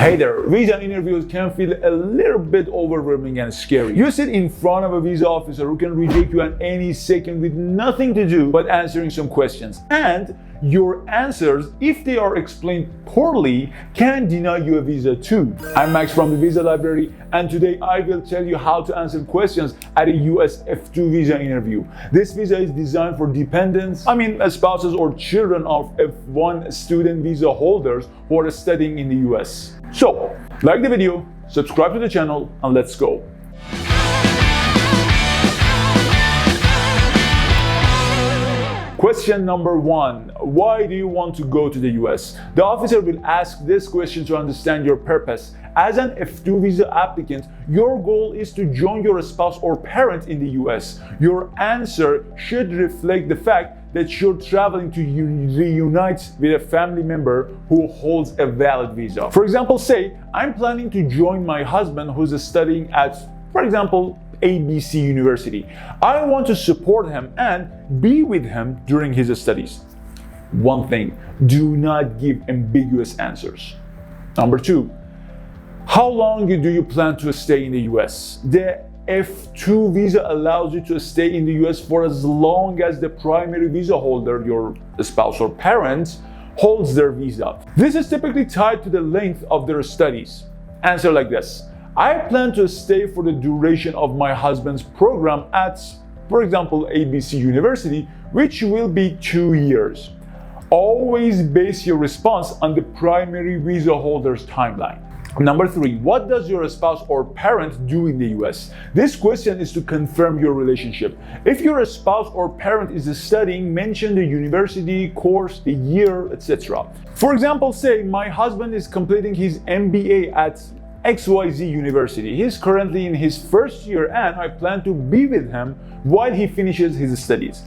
Hey there, visa interviews can feel a little bit overwhelming and scary. You sit in front of a visa officer who can reject you at any second with nothing to do but answering some questions. And your answers, if they are explained poorly, can deny you a visa too. I'm Max from the Visa Library, and today I will tell you how to answer questions at a US F2 visa interview. This visa is designed for dependents, spouses or children of F1 student visa holders who are studying in the US. So, like the video, subscribe to the channel, and let's go. Question number 1. Why do you want to go to the US? The officer will ask this question to understand your purpose. As an F2 visa applicant, your goal is to join your spouse or parent in the US. Your answer should reflect the fact that you're traveling to reunite with a family member who holds a valid visa. For example, say, I'm planning to join my husband who's studying at, for example, ABC University. I want to support him and be with him during his studies. One thing, do not give ambiguous answers. Number 2, how long do you plan to stay in the US? The F2 visa allows you to stay in the US for as long as the primary visa holder, your spouse or parent, holds their visa. This is typically tied to the length of their studies. Answer like this. I plan to stay for the duration of my husband's program at, for example, ABC University, which will be 2 years. Always base your response on the primary visa holder's timeline. Number 3, what does your spouse or parent do in the US? This question is to confirm your relationship. If your spouse or parent is studying, mention the university, course, the year, etc. For example, say my husband is completing his MBA at XYZ University. He's currently in his first year and I plan to be with him while he finishes his studies.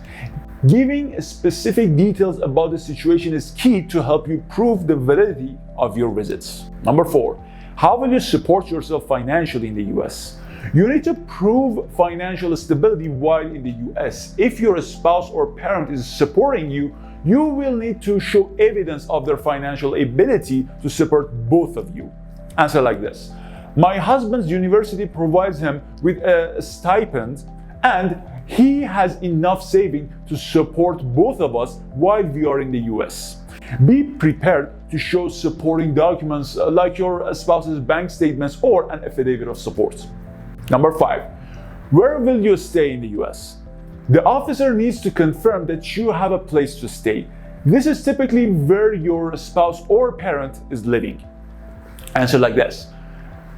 Giving specific details about the situation is key to help you prove the validity of your visits. Number 4, how will you support yourself financially in the US? You need to prove financial stability while in the US. If your spouse or parent is supporting you, you will need to show evidence of their financial ability to support both of you. Answer like this. My husband's university provides him with a stipend and he has enough saving to support both of us while we are in the US. Be prepared to show supporting documents like your spouse's bank statements or an affidavit of support. Number 5, where will you stay in the US? The officer needs to confirm that you have a place to stay. This is typically where your spouse or parent is living. Answer like this.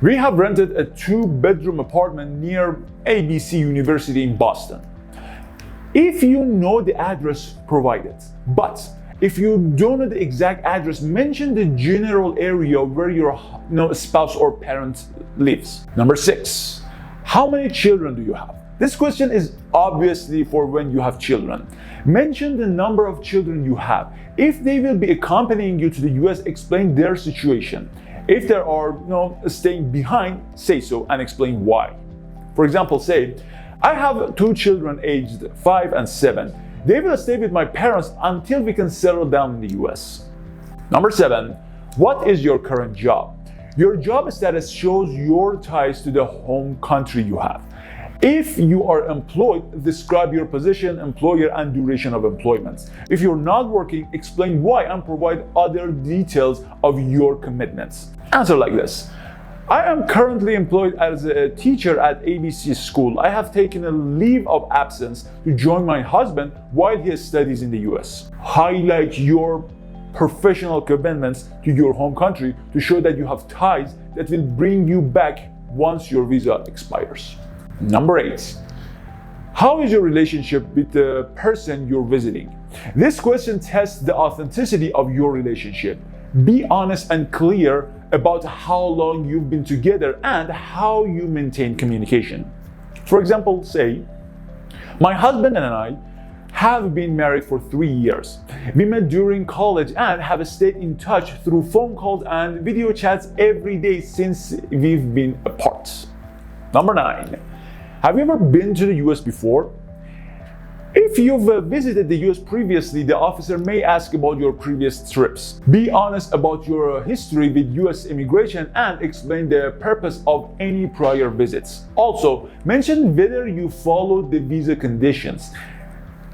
We have rented a 2-bedroom apartment near ABC University in Boston. If you know the address, provide it. But if you don't know the exact address, mention the general area where your spouse or parent lives. Number 6, how many children do you have? This question is obviously for when you have children. Mention the number of children you have. If they will be accompanying you to the US, explain their situation. If there are staying behind, say so and explain why. For example, say, I have 2 children aged 5 and 7. They will stay with my parents until we can settle down in the US. Number 7, what is your current job? Your job status shows your ties to the home country you have. If you are employed, describe your position, employer, and duration of employment. If you're not working, explain why and provide other details of your commitments. Answer like this. I am currently employed as a teacher at ABC school. I have taken a leave of absence to join my husband while he studies in the US. Highlight your professional commitments to your home country to show that you have ties that will bring you back once your visa expires. Number 8, how is your relationship with the person you're visiting? This question tests the authenticity of your relationship. Be honest and clear about how long you've been together and how you maintain communication. For example, say, my husband and I have been married for 3 years. We met during college and have stayed in touch through phone calls and video chats every day since we've been apart. Number 9, have you ever been to the US before? If you've visited the US previously, the officer may ask about your previous trips. Be honest about your history with US immigration and explain the purpose of any prior visits. Also, mention whether you followed the visa conditions.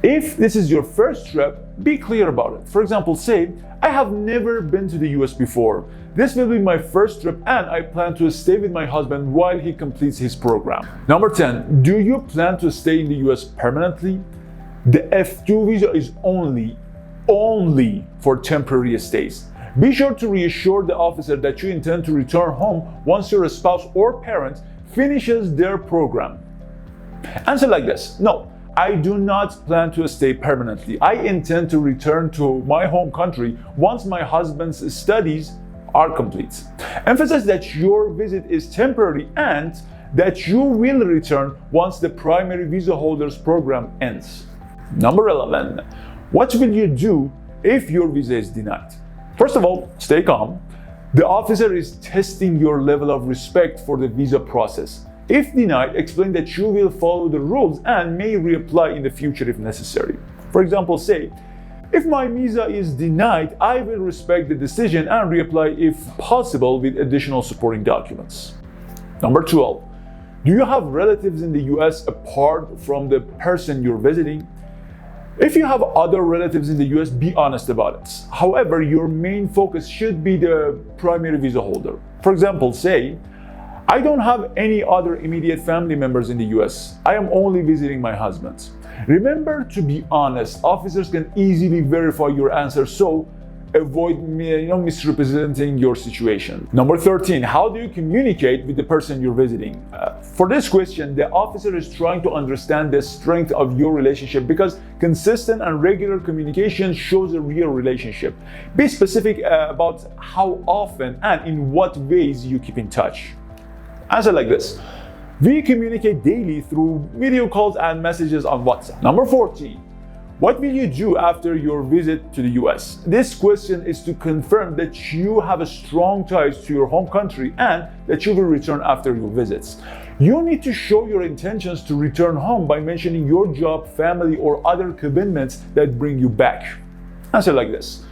If this is your first trip, be clear about it. For example, say, I have never been to the US before. This will be my first trip and I plan to stay with my husband while he completes his program. Number 10, do you plan to stay in the US permanently? The F2 visa is only for temporary stays. Be sure to reassure the officer that you intend to return home once your spouse or parent finishes their program. Answer like this: no, I do not plan to stay permanently. I intend to return to my home country once my husband's studies are complete. Emphasize that your visit is temporary and that you will return once the primary visa holder's program ends. Number 11, what will you do if your visa is denied? First of all, stay calm. The officer is testing your level of respect for the visa process. If denied, explain that you will follow the rules and may reapply in the future if necessary. For example, say, if my visa is denied, I will respect the decision and reapply if possible with additional supporting documents. Number 12, do you have relatives in the US apart from the person you're visiting? If you have other relatives in the US, be honest about it. However, your main focus should be the primary visa holder. For example, say, I don't have any other immediate family members in the US. I am only visiting my husband. Remember to be honest. Officers can easily verify your answer, so avoid misrepresenting your situation. Number 13, how do you communicate with the person you're visiting? For this question, the officer is trying to understand the strength of your relationship because consistent and regular communication shows a real relationship. Be specific about how often and in what ways you keep in touch. Answer like this: we communicate daily through video calls and messages on WhatsApp. Number 14, what will you do after your visit to the US? This question is to confirm that you have a strong ties to your home country and that you will return after your visits. You need to show your intentions to return home by mentioning your job, family, or other commitments that bring you back. Answer like this: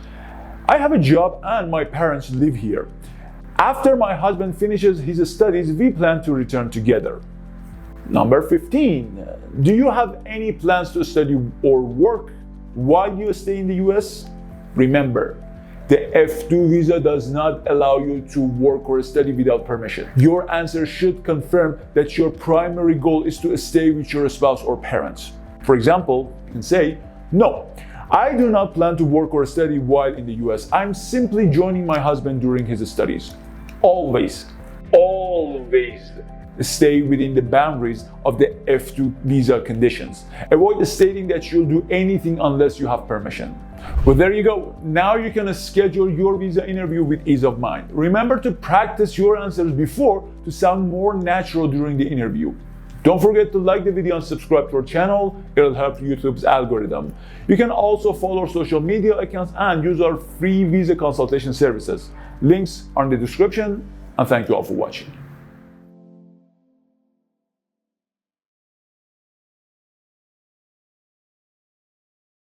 I have a job and my parents live here. After my husband finishes his studies, we plan to return together. Number 15, do you have any plans to study or work while you stay in the US? Remember, the F2 visa does not allow you to work or study without permission. Your answer should confirm that your primary goal is to stay with your spouse or parents. For example, you can say, no, I do not plan to work or study while in the US. I'm simply joining my husband during his studies. Always stay within the boundaries of the F2 visa conditions. Avoid stating that you'll do anything unless you have permission. Well, there you go. Now you can schedule your visa interview with ease of mind. Remember to practice your answers before to sound more natural during the interview. Don't forget to like the video and subscribe to our channel. It'll help YouTube's algorithm. You can also follow our social media accounts and use our free visa consultation services. Links are in the description, and thank you all for watching.